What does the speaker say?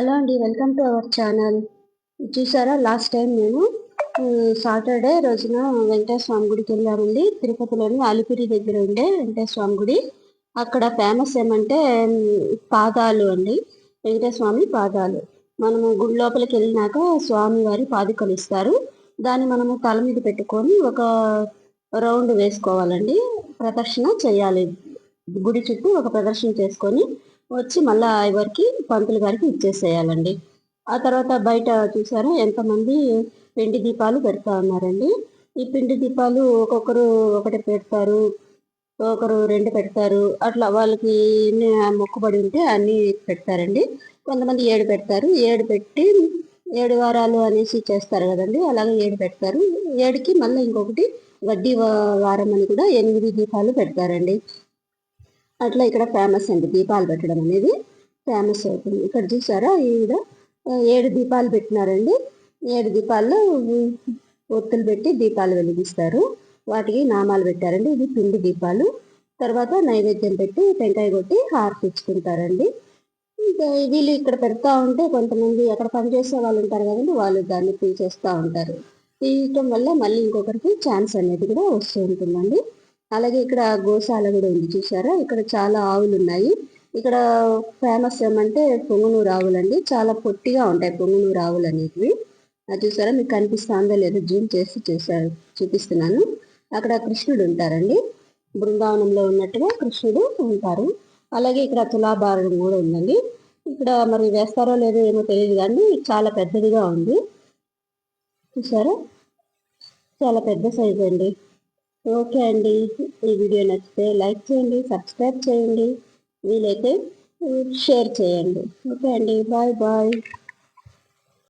Hello అండి, welcome to our channel. చూసారా, last time మేము సాటర్డే రోజున వెంకటేశ్వర స్వామి గుడికి వెళ్ళామండి. తిరుపతిలోని అలిపిరి దగ్గర ఉండే వెంకటేశ్వర స్వామి గుడి. అక్కడ ఫేమస్ ఏమంటే పాదాలు అండి, వెంకటేశ్వర స్వామి పాదాలు. మనము గుడి లోపలికి వెళ్ళినాక స్వామి వారి పాదుకలు ఇస్తారు. దాన్ని మనము తల మీద పెట్టుకొని ఒక రౌండ్ వేసుకోవాలండి, ప్రదక్షిణ చేయాలి. గుడి చుట్టూ ఒక ప్రదర్శన చేసుకొని వచ్చి మళ్ళా ఎవరికి పంతులు గారికి ఇచ్చేసేయాలండి. ఆ తర్వాత బయట చూసారా ఎంతమంది పిండి దీపాలు పెడతా ఉన్నారండి. ఈ పిండి దీపాలు ఒక్కొక్కరు ఒకటి పెడతారు, ఒకరు రెండు పెడతారు. అట్లా వాళ్ళకి మొక్కుబడి ఉంటే అన్ని పెడతారండి. కొంతమంది 7 పెడతారు. 7 పెట్టి 7 వారాలు అనేసి చేస్తారు కదండి, అలాగే 7 పెడతారు. 7కి మళ్ళీ ఇంకొకటి వడ్డీ వారం అని కూడా 8 దీపాలు పెడతారండి. అట్లా ఇక్కడ ఫేమస్ అండి, దీపాలు పెట్టడం అనేది ఫేమస్ అవుతుంది. ఇక్కడ చూసారా, ఈవిడ 7 దీపాలు పెట్టినారండి. 7 దీపాల్లో ఒత్తులు పెట్టి దీపాలు వెలిగిస్తారు. వాటికి నామాలు పెట్టారండి. ఇది పిండి దీపాలు. తర్వాత నైవేద్యం పెట్టి టెంకాయ కొట్టి హారతి ఇచ్చుకుంటారండి. వీళ్ళు ఇక్కడ పెడతా ఉంటే కొంతమంది అక్కడ పనిచేసే వాళ్ళు ఉంటారు కదండి, వాళ్ళు దాన్ని తీసేస్తూ ఉంటారు. తీయటం వల్ల మళ్ళీ ఇంకొకరికి ఛాన్స్ అనేది కూడా వస్తూ ఉంటుందండి. అలాగే ఇక్కడ గోశాల కూడా ఉంది. చూసారా, ఇక్కడ చాలా ఆవులు ఉన్నాయి. ఇక్కడ ఫేమస్ ఏమంటే పొంగనూరు ఆవులు అండి. చాలా పొట్టిగా ఉంటాయి పొంగనూరు ఆవులు అనేటివి. అది చూసారా, మీకు కనిపిస్తుందో లేదో జూమ్ చేసి చూపిస్తున్నాను. అక్కడ కృష్ణుడు ఉంటారండి, బృందావనంలో ఉన్నట్టుగా కృష్ణుడు ఉంటారు. అలాగే ఇక్కడ తులాభారం కూడా ఉందండి. ఇక్కడ మరి వేస్తారో లేదో ఏమో తెలియదు, కానీ చాలా పెద్దదిగా ఉంది. చూసారా, చాలా పెద్ద సైజు అండి. ఓకే అండి, ఈ వీడియో నచ్చితే లైక్ చేయండి, సబ్స్క్రైబ్ చేయండి, వీలైతే షేర్ చేయండి. ఓకే అండి, బాయ్ బాయ్.